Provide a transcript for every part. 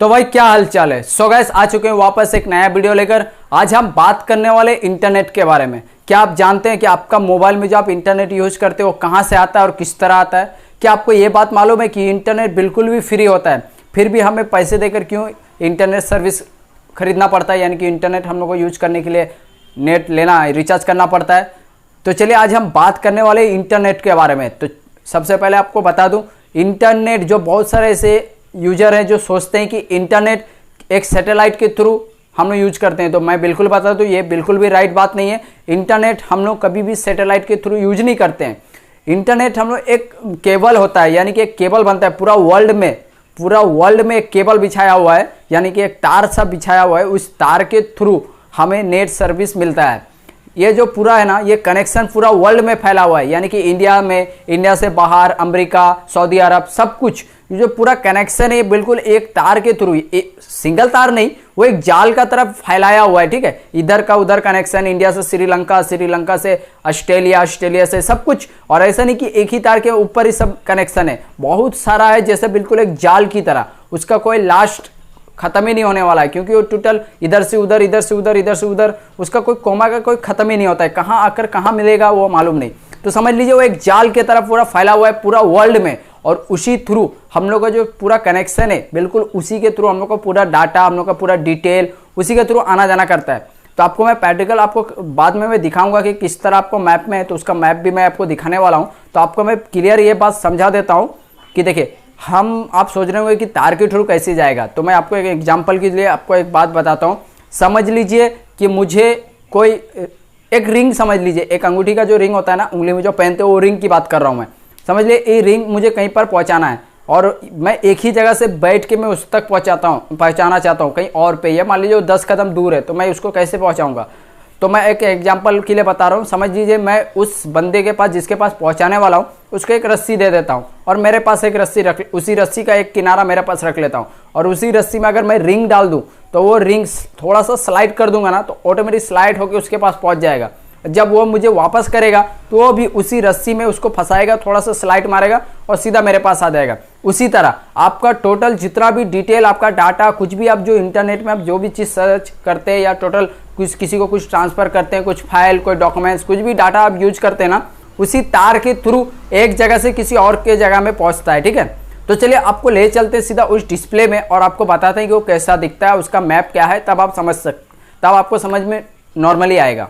तो भाई क्या हालचाल है। सो गाइस आ चुके हैं वापस एक नया वीडियो लेकर। आज हम बात करने वाले इंटरनेट के बारे में। क्या आप जानते हैं कि आपका मोबाइल में जो आप इंटरनेट यूज करते हो कहां से आता है और किस तरह आता है। क्या आपको ये बात मालूम है कि इंटरनेट बिल्कुल भी फ्री होता है, फिर भी हमें पैसे देकर क्यों इंटरनेट सर्विस खरीदना पड़ता है, यानी कि इंटरनेट हम लोग को यूज करने के लिए नेट लेना रिचार्ज करना पड़ता है। तो चलिए आज हम बात करने वाले इंटरनेट के बारे में। तो सबसे पहले आपको बता दूं, इंटरनेट जो बहुत सारे ऐसे यूजर हैं जो सोचते हैं कि इंटरनेट एक सैटेलाइट के थ्रू हम लोग यूज करते हैं, तो मैं बिल्कुल बता दूं ये बिल्कुल भी राइट बात नहीं है। इंटरनेट हम लोग कभी भी सैटेलाइट के थ्रू यूज नहीं करते हैं। इंटरनेट हम लोग एक केबल होता है, यानी कि एक केबल बनता है पूरा वर्ल्ड में एक केबल बिछाया हुआ है, यानी कि एक तार सा बिछाया हुआ है। उस तार के थ्रू हमें नेट सर्विस मिलता है। ये जो पूरा है ना, ये कनेक्शन पूरा वर्ल्ड में फैला हुआ है, यानी कि इंडिया में, इंडिया से बाहर, अमेरिका, सऊदी अरब, सब कुछ ये जो पूरा कनेक्शन है बिल्कुल एक तार के थ्रू, सिंगल तार नहीं, वो एक जाल का तरफ फैलाया हुआ है। ठीक है, इधर का उधर कनेक्शन, इंडिया से श्रीलंका, श्रीलंका से ऑस्ट्रेलिया, ऑस्ट्रेलिया से सब कुछ। और ऐसा नहीं कि एक ही तार के ऊपर ही सब कनेक्शन है, बहुत सारा है, जैसे बिल्कुल एक जाल की तरह। उसका कोई लास्ट खत्म ही नहीं होने वाला है, क्योंकि वो टोटल इधर से उधर, इधर से उधर, इधर से उधर, उसका कोई कोमा का कोई खत्म ही नहीं होता है। कहाँ आकर कहाँ मिलेगा वो मालूम नहीं। तो समझ लीजिए वो एक जाल की तरफ पूरा फैला हुआ है पूरा वर्ल्ड में, और उसी थ्रू हम लोग का जो पूरा कनेक्शन है बिल्कुल उसी के थ्रू हम लोग का पूरा डाटा, हम लोग का पूरा डिटेल उसी के थ्रू आना जाना करता है। तो आपको मैं प्रैक्टिकल आपको बाद में मैं दिखाऊंगा कि किस तरह आपको मैप में है, तो उसका मैप भी मैं आपको दिखाने वाला हूँ। तो आपको मैं क्लियर ये बात समझा देता हूँ कि देखिए, आप सोच रहे होंगे कि तार के थ्रू कैसे जाएगा। तो मैं आपको एक एग्जांपल के लिए आपको एक बात बताता हूँ। समझ लीजिए कि मुझे कोई एक रिंग, समझ लीजिए एक अंगूठी का जो रिंग होता है ना, उंगली में जो पहनते हो, वो रिंग की बात कर रहा हूँ मैं। समझ लिए ये रिंग मुझे कहीं पर पहुँचाना है, और मैं एक ही जगह से बैठ के मैं उस तक पहुँचाना चाहता हूँ कहीं और पे। ये मान लीजिए 10 कदम दूर है, तो मैं उसको कैसे पहुँचाऊँगा। तो मैं एक एग्जांपल के लिए बता रहा हूँ। समझ लीजिए मैं उस बंदे के पास, जिसके पास पहुंचाने वाला हूँ, उसको एक रस्सी दे देता हूँ, और मेरे पास एक रस्सी उसी रस्सी का एक किनारा मेरे पास रख लेता हूँ, और उसी रस्सी में अगर मैं रिंग डाल दूँ तो वो रिंग थोड़ा सा स्लाइड कर दूंगा ना, तो ऑटोमेटिक स्लाइड होकर उसके पास पहुँच जाएगा। जब वो मुझे वापस करेगा तो वो भी उसी रस्सी में उसको फंसाएगा, थोड़ा सा स्लाइड मारेगा और सीधा मेरे पास आ जाएगा। उसी तरह आपका टोटल जितना भी डिटेल, आपका डाटा, कुछ भी आप जो इंटरनेट में आप जो भी चीज़ सर्च करते हैं या टोटल किसी को कुछ ट्रांसफ़र करते हैं, कुछ फाइल, कोई डॉक्यूमेंट्स, कुछ भी डाटा आप यूज करते हैं ना, उसी तार के थ्रू एक जगह से किसी और के जगह में पहुँचता है। ठीक है, तो चलिए आपको ले चलते हैं सीधा उस डिस्प्ले में और आपको बताते हैं कि वो कैसा दिखता है, उसका मैप क्या है, तब आप तब आपको समझ में नॉर्मली आएगा।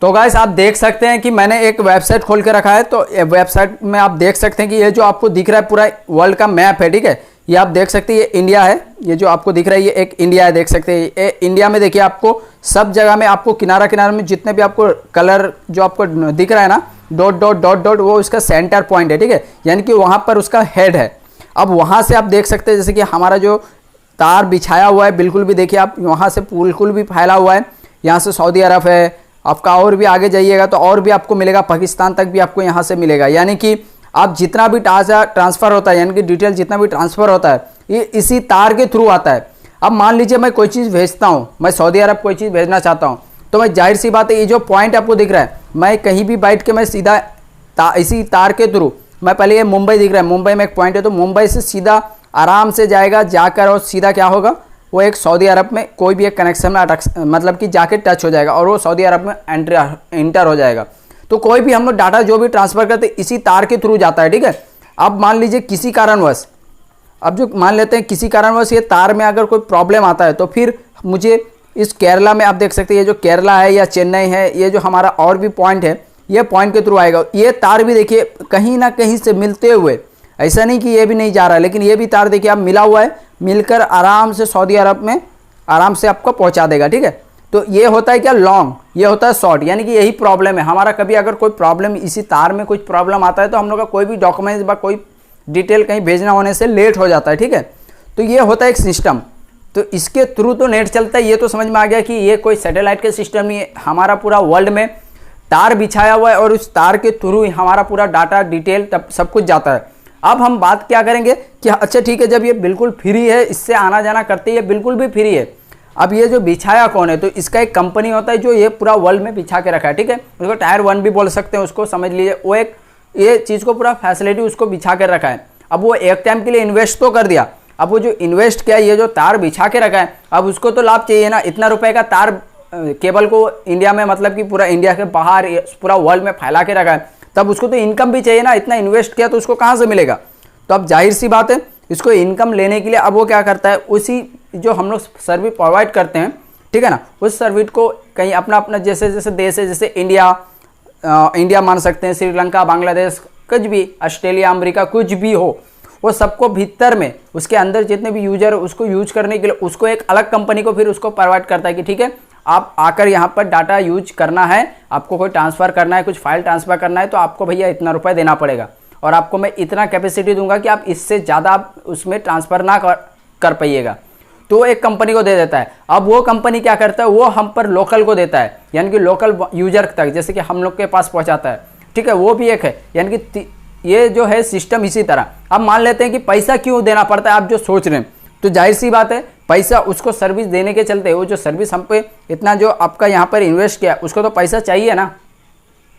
तो गाइस आप देख सकते हैं कि मैंने एक वेबसाइट खोल के रखा है। तो वेबसाइट में आप देख सकते हैं कि ये जो आपको दिख रहा है पूरा वर्ल्ड का मैप है। ठीक है, ये आप देख सकते हैं, ये इंडिया है, ये जो आपको दिख रहा है ये एक इंडिया है, देख सकते हैं। ये इंडिया में देखिए आपको सब जगह में आपको किनारा किनारा में जितने भी आपको कलर जो आपको दिख रहा है ना, डॉट डॉट डॉट डॉट, वो उसका सेंटर पॉइंट है। ठीक है, यानी कि वहाँ पर उसका हेड है। अब वहाँ से आप देख सकते हैं जैसे कि हमारा जो तार बिछाया हुआ है बिल्कुल भी देखिए आप, वहाँ से बिल्कुल भी फैला हुआ है। यहाँ से सऊदी अरब है आपका, और भी आगे जाइएगा तो और भी आपको मिलेगा, पाकिस्तान तक भी आपको यहाँ से मिलेगा। यानी कि आप जितना भी डाटा ट्रांसफ़र होता है, यानी कि डिटेल जितना भी ट्रांसफ़र होता है, ये इसी तार के थ्रू आता है। अब मान लीजिए मैं कोई चीज़ भेजता हूँ, मैं सऊदी अरब कोई चीज़ भेजना चाहता हूँ, तो मैं जाहिर सी बात है ये जो पॉइंट आपको दिख रहा है, मैं कहीं भी बैठ के मैं सीधा इसी तार के थ्रू, मैं पहले ये मुंबई दिख रहा है, मुंबई में एक पॉइंट है, तो मुंबई से सीधा आराम से जाएगा, जाकर और सीधा क्या होगा, वो एक सऊदी अरब में कोई भी एक कनेक्शन में मतलब कि जाके टच हो जाएगा, और वो सऊदी अरब में एंटर हो जाएगा। तो कोई भी हम लोग डाटा जो भी ट्रांसफ़र करते हैं इसी तार के थ्रू जाता है। ठीक है, अब मान लीजिए किसी कारणवश, अब जो मान लेते हैं किसी कारणवश ये तार में अगर कोई प्रॉब्लम आता है, तो फिर मुझे इस केरला में, आप देख सकते हैं ये जो केरला है या चेन्नई है, ये जो हमारा और भी पॉइंट है, ये पॉइंट के थ्रू आएगा। ये तार भी देखिए कहीं ना कहीं से मिलते हुए, ऐसा नहीं कि ये भी नहीं जा रहा है, लेकिन ये भी तार देखिए आप मिला हुआ है, मिलकर आराम से सऊदी अरब में आराम से आपको पहुंचा देगा। ठीक है, तो ये होता है क्या, लॉन्ग, ये होता है शॉर्ट, यानी कि यही प्रॉब्लम है हमारा। कभी अगर कोई प्रॉब्लम, इसी तार में कुछ प्रॉब्लम आता है, तो हम लोग का कोई भी डॉक्यूमेंट्स या कोई डिटेल कहीं भेजना होने से लेट हो जाता है। ठीक है, तो ये होता है एक सिस्टम। तो इसके थ्रू तो नेट चलता है, ये तो समझ में आ गया कि ये कोई सैटेलाइट के सिस्टम नहीं है, हमारा पूरा वर्ल्ड में तार बिछाया हुआ है, और उस तार के थ्रू ही हमारा पूरा डाटा, डिटेल सब कुछ जाता है। अब हम बात क्या करेंगे कि अच्छा ठीक है, जब ये बिल्कुल फ्री है, इससे आना जाना करते हैं, ये बिल्कुल भी फ्री है, अब ये जो बिछाया कौन है, तो इसका एक कंपनी होता है जो ये पूरा वर्ल्ड में बिछा के रखा है। ठीक है, उसको टायर 1 भी बोल सकते हैं उसको, समझ लीजिए वो एक ये चीज़ को पूरा फैसिलिटी उसको बिछा कर रखा है। अब वो एक टाइम के लिए इन्वेस्ट तो कर दिया, अब वो जो इन्वेस्ट किया, ये जो तार बिछा के रखा है, अब उसको तो लाभ चाहिए ना। इतना रुपए का तार केबल को इंडिया में, मतलब कि पूरा इंडिया के बाहर पूरा वर्ल्ड में फैला के रखा है, तब उसको तो इनकम भी चाहिए ना। इतना इन्वेस्ट किया तो उसको कहाँ से मिलेगा? तो अब जाहिर सी बात है, इसको इनकम लेने के लिए अब वो क्या करता है, उसी जो हम लोग सर्विस प्रोवाइड करते हैं, ठीक है ना, उस सर्विस को कहीं अपना अपना जैसे जैसे देश है, जैसे इंडिया मान सकते हैं, श्रीलंका, बांग्लादेश, कुछ भी, ऑस्ट्रेलिया, अमेरिका, कुछ भी हो, वो सबको भीतर में उसके अंदर जितने भी यूजर है उसको यूज करने के लिए उसको एक अलग कंपनी को फिर उसको प्रोवाइड करता है कि ठीक है, आप आकर यहाँ पर डाटा यूज करना है, आपको कोई ट्रांसफ़र करना है, कुछ फाइल ट्रांसफ़र करना है, तो आपको भैया इतना रुपये देना पड़ेगा और आपको मैं इतना कैपेसिटी दूंगा कि आप इससे ज़्यादा आप उसमें ट्रांसफ़र ना कर पाइएगा। तो एक कंपनी को दे देता है। अब वो कंपनी क्या करता है, वो हम पर लोकल को देता है, यानी कि लोकल यूजर तक, जैसे कि हम लोग के पास पहुँचाता है, ठीक है, वो भी एक है। यानी कि ये जो है सिस्टम इसी तरह। अब मान लेते हैं कि पैसा क्यों देना पड़ता है, आप जो सोच रहे हैं, तो जाहिर सी बात है, पैसा उसको सर्विस देने के चलते, वो जो सर्विस हम पे इतना जो आपका यहाँ पर इन्वेस्ट किया, उसको तो पैसा चाहिए ना,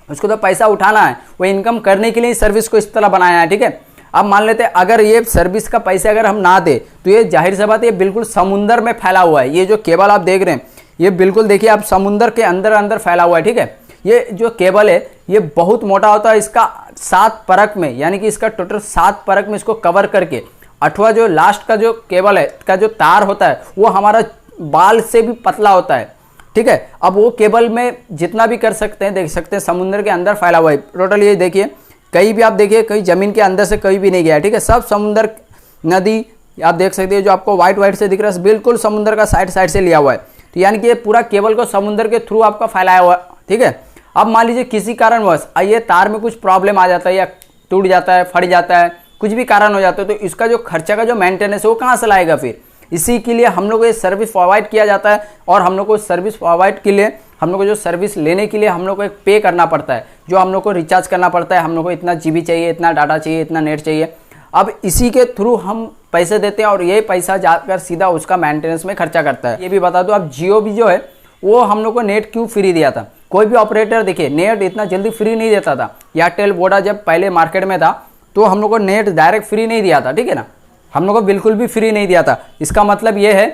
उसको तो पैसा उठाना है, वो इनकम करने के लिए सर्विस को इस तरह बनाया है, ठीक है। अब मान लेते हैं अगर ये सर्विस का पैसा अगर हम ना दे, तो ये जाहिर सी बात है, ये बिल्कुल समुंदर में फैला हुआ है। ये जो केबल आप देख रहे हैं, ये बिल्कुल देखिए आप समुंदर के अंदर अंदर फैला हुआ है, ठीक है। ये जो केबल है ये बहुत मोटा होता है, इसका 7 परत में, यानी कि इसका टोटल 7 परत में इसको कवर करके, 8वां जो लास्ट का जो केबल है का जो तार होता है वो हमारा बाल से भी पतला होता है, ठीक है। अब वो केबल में जितना भी कर सकते हैं, देख सकते हैं समुद्र के अंदर फैला हुआ है टोटल। ये देखिए कहीं भी आप देखिए, कहीं जमीन के अंदर से कहीं भी नहीं गया, ठीक है, सब समुद्र, नदी आप देख सकते हैं, जो आपको व्हाइट व्हाइट से दिख रहा है बिल्कुल समुद्र का साइड साइड से लिया हुआ है। तो यानी कि ये पूरा केबल को समुद्र के थ्रू आपका फैलाया हुआ है, ठीक है। अब मान लीजिए किसी कारणवश ये तार में कुछ प्रॉब्लम आ जाता है, या टूट जाता है, फट जाता है, कुछ भी कारण हो जाता है, तो इसका जो खर्चा का जो मेंटेनेंस है वो कहाँ से लाएगा फिर? इसी के लिए हम लोग को ये सर्विस प्रोवाइड किया जाता है, और हम लोग को सर्विस प्रोवाइड के लिए, हम लोग को जो सर्विस लेने के लिए हम लोग को एक पे करना पड़ता है, जो हम लोग को रिचार्ज करना पड़ता है। हम लोग को इतना जीबी चाहिए, इतना डाटा चाहिए, इतना नेट चाहिए। अब इसी के थ्रू हम पैसे देते हैं और ये पैसा जाकर सीधा उसका मेंटेनेंस में खर्चा करता है। ये भी बता दो, अब जियो भी जो है वो हम लोग को नेट क्यों फ्री दिया था? कोई भी ऑपरेटर देखिए नेट इतना जल्दी फ्री नहीं देता था। एयरटेल, वोडा जब पहले मार्केट में था तो हम लोग को नेट डायरेक्ट फ्री नहीं दिया था, ठीक है ना, हम लोग को बिल्कुल भी फ्री नहीं दिया था। इसका मतलब ये है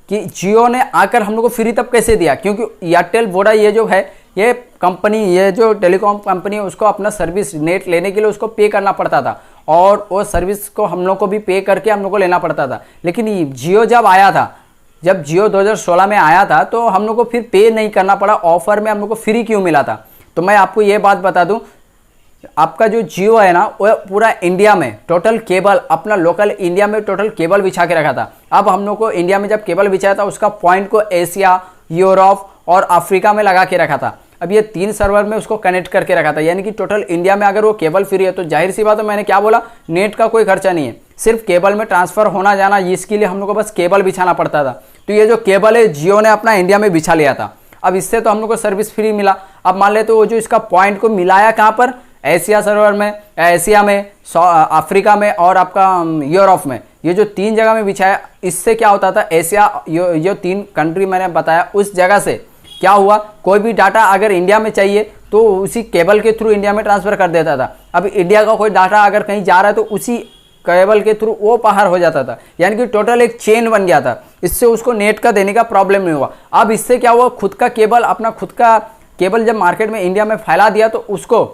कि जियो ने आकर हम लोग को फ्री तब कैसे दिया, क्योंकि एयरटेल, वोडा ये जो है, ये कंपनी, ये जो टेलीकॉम कंपनी है, उसको अपना सर्विस नेट लेने के लिए उसको पे करना पड़ता था, और वो सर्विस को हम लोग को भी पे करके हम लोग को लेना पड़ता था। लेकिन जियो जब आया था, जब जियो 2016 में आया था, तो हम लोग को फिर पे नहीं करना पड़ा, ऑफर में हम लोग को फ्री क्यों मिला था? तो मैं आपको ये बात बता दूं, आपका जो जियो है ना, वो पूरा इंडिया में टोटल केबल, अपना लोकल इंडिया में टोटल केबल बिछा के रखा था। अब हम लोग को इंडिया में जब केबल बिछाया था, उसका पॉइंट को एशिया, यूरोप और अफ्रीका में लगा के रखा था। अब ये 3 सर्वर में उसको कनेक्ट करके रखा था, यानी कि टोटल इंडिया में अगर वो केबल फ्री है, तो जाहिर सी बात है, मैंने क्या बोला, नेट का कोई खर्चा नहीं है, सिर्फ केबल में ट्रांसफर होना जाना, इसके लिए हम लोग को बस केबल बिछाना पड़ता था। तो ये जो केबल है जियो ने अपना इंडिया में बिछा लिया था। अब इससे तो हम लोग को सर्विस फ्री मिला। अब मान लेते वो जो इसका पॉइंट को मिलाया कहाँ पर, एशिया सर्वर में, एशिया में, अफ्रीका में और आपका यूरोप में, ये जो 3 जगह में बिछाया, इससे क्या होता था, एशिया, जो 3 कंट्री मैंने बताया, उस जगह से क्या हुआ, कोई भी डाटा अगर इंडिया में चाहिए तो उसी केबल के थ्रू इंडिया में ट्रांसफर कर देता था। अब इंडिया का कोई डाटा अगर कहीं जा रहा है तो उसी केबल के थ्रू वो बाहर हो जाता था, यानी कि टोटल एक चेन बन गया था। इससे उसको नेट का देने का प्रॉब्लम नहीं हुआ। अब इससे क्या हुआ, खुद का केबल, अपना खुद का केबल जब मार्केट में इंडिया में फैला दिया, तो उसको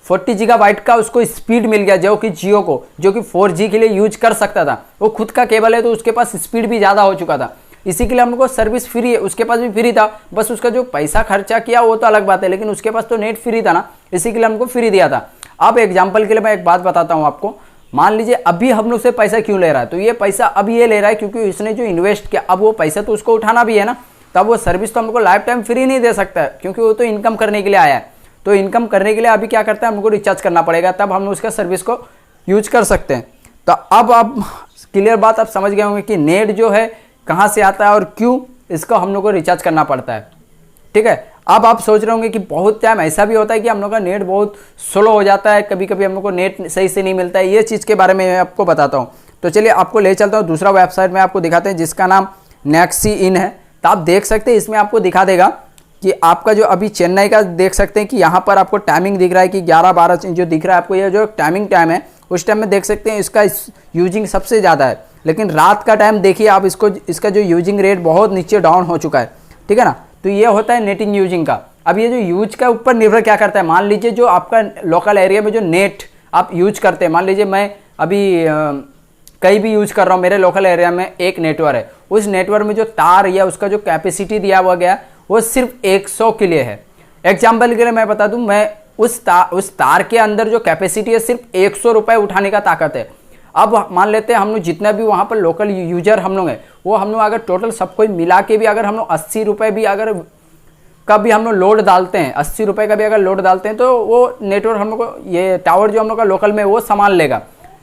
40 गीगाबाइट का उसको स्पीड मिल गया, जो कि जियो को, जो कि 4G के लिए यूज कर सकता था। वो खुद का केबल है तो उसके पास स्पीड भी ज़्यादा हो चुका था। इसी के लिए हम लोग को सर्विस फ्री है, उसके पास भी फ्री था, बस उसका जो पैसा खर्चा किया वो तो अलग बात है, लेकिन उसके पास तो नेट फ्री था ना, इसी के लिए हमको फ्री दिया था। अब एग्जाम्पल के लिए मैं एक बात बताता हूँ आपको, मान लीजिए अभी हम लोग से पैसा क्यों ले रहा है, तो ये पैसा अब ये ले रहा है क्योंकि इसने जो इन्वेस्ट किया, अब वो पैसा तो उसको उठाना भी है ना, तब वो सर्विस तो हमको लाइफ टाइम फ्री नहीं दे सकता है, क्योंकि वो तो इनकम करने के लिए आया है। तो इनकम करने के लिए अभी क्या करता है, हमको रिचार्ज करना पड़ेगा, तब हम उसका सर्विस को यूज कर सकते हैं। तो अब आप क्लियर बात आप समझ गए होंगे कि नेट जो है कहाँ से आता है और क्यों इसको हम लोग को रिचार्ज करना पड़ता है, ठीक है। अब आप सोच रहे होंगे कि बहुत टाइम ऐसा भी होता है कि हम लोग का नेट बहुत स्लो हो जाता है, कभी कभी हम लोग को नेट सही से नहीं मिलता है। ये चीज़ के बारे में मैं आपको बताता हूँ। तो चलिए आपको ले चलता हूँ दूसरा वेबसाइट में, आपको दिखाते हैं जिसका नाम नेक्सी इन है। तो आप देख सकते हैं, इसमें आपको दिखा देगा कि आपका जो अभी चेन्नई का देख सकते हैं कि यहाँ पर आपको टाइमिंग दिख रहा है कि 11-12 जो दिख रहा है आपको, ये जो टाइमिंग टाइम है उस टाइम में देख सकते हैं इसका यूजिंग सबसे ज़्यादा है। लेकिन रात का टाइम देखिए आप, इसका जो यूजिंग रेट बहुत नीचे डाउन हो चुका है, ठीक है ना। तो ये होता है नेटिंग यूजिंग का। अब ये जो यूज का ऊपर निर्भर क्या करता है, मान लीजिए जो आपका लोकल एरिया में जो नेट आप यूज करते हैं, मान लीजिए मैं अभी कहीं भी यूज कर रहा हूँ, मेरे लोकल एरिया में एक नेटवर्क है, उस नेटवर्क में जो तार या उसका जो कैपेसिटी दिया हुआ गया वो सिर्फ 100 के लिए है। एग्जाम्पल के लिए मैं बता दूं, मैं उस तार के अंदर जो कैपेसिटी है सिर्फ 100 रुपये उठाने का ताकत है। अब मान लेते हैं हम लोग जितना भी वहाँ पर लोकल यूजर हम लोग हैं, वो हम लोग अगर टोटल सब कोई मिला के भी अगर हम लोग 80 रुपये भी अगर कभी हम लोग लोड डालते हैं, 80 रुपये का भी अगर लोड डालते हैं, तो वो नेटवर्क हम लोग को, ये टावर जो हम लोग का लोकल में वो संभाल लेगा।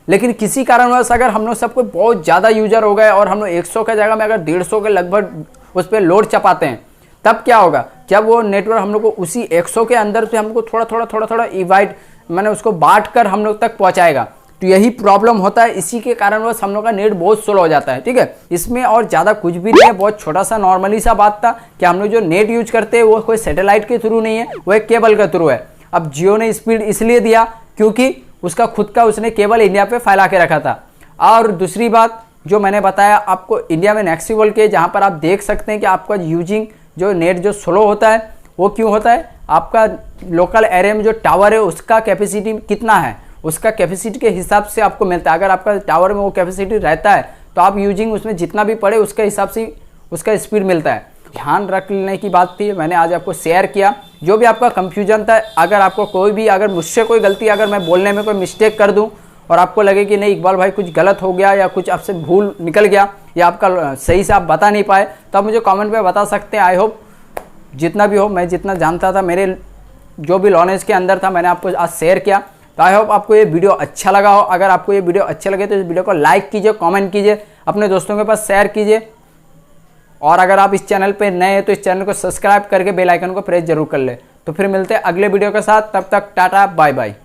लेकिन किसी कारणवश अगर हम लोग सबको बहुत ज़्यादा यूजर हो गए और हम लोग 100 के जगह में अगर 150 के लगभग उस पर लोड चपाते हैं, तब क्या होगा, जब वो नेटवर्क हम लोग को उसी 100 के अंदर से हमको थोड़ा थोड़ा इवाइड मैंने उसको बांट कर हम लोग तक पहुंचाएगा। तो यही प्रॉब्लम होता है, इसी के कारणवश हम लोग का नेट बहुत स्लो हो जाता है, ठीक है। इसमें और ज़्यादा कुछ भी नहीं है, बहुत छोटा सा नॉर्मली सा बात था कि हम लोग जो नेट यूज करते हैं वो कोई सैटेलाइट के थ्रू नहीं है, वो एक केबल के थ्रू है। अब जियो ने स्पीड इसलिए दिया क्योंकि उसका खुद का उसने केबल इंडिया पे फैला के रखा था। और दूसरी बात जो मैंने बताया आपको, इंडिया में नेक्सिबल के जहाँ पर आप देख सकते हैं कि आपका यूजिंग जो नेट जो स्लो होता है वो क्यों होता है, आपका लोकल एरिया में जो टावर है उसका कैपेसिटी कितना है, उसका कैपेसिटी के हिसाब से आपको मिलता है। अगर आपका टावर में वो कैपेसिटी रहता है तो आप यूजिंग उसमें जितना भी पड़े उसके हिसाब से उसका स्पीड मिलता है। ध्यान रखने की बात थी, मैंने आज आपको शेयर किया। जो भी आपका कंफ्यूजन था, अगर आपको कोई भी, अगर मुझसे कोई गलती, अगर मैं बोलने में कोई मिस्टेक कर दूं और आपको लगे कि नहीं इकबाल भाई कुछ गलत हो गया या कुछ आपसे भूल निकल गया या आपका सही से आप बता नहीं पाए, तो आप मुझे कमेंट पे बता सकते हैं। आई होप जितना भी हो, मैं जितना जानता था, मेरे जो भी नॉलेज के अंदर था, मैंने आपको आज शेयर किया। तो आई होप आपको ये वीडियो अच्छा लगा हो। अगर आपको ये वीडियो अच्छे लगे तो इस वीडियो को लाइक कीजिए, कमेंट कीजिए, अपने दोस्तों के पास शेयर कीजिए। और अगर आप इस चैनल पे नए हैं तो इस चैनल को सब्सक्राइब करके बेल आइकन को प्रेस जरूर कर ले। तो फिर मिलते हैं अगले वीडियो के साथ, तब तक टाटा बाय बाय।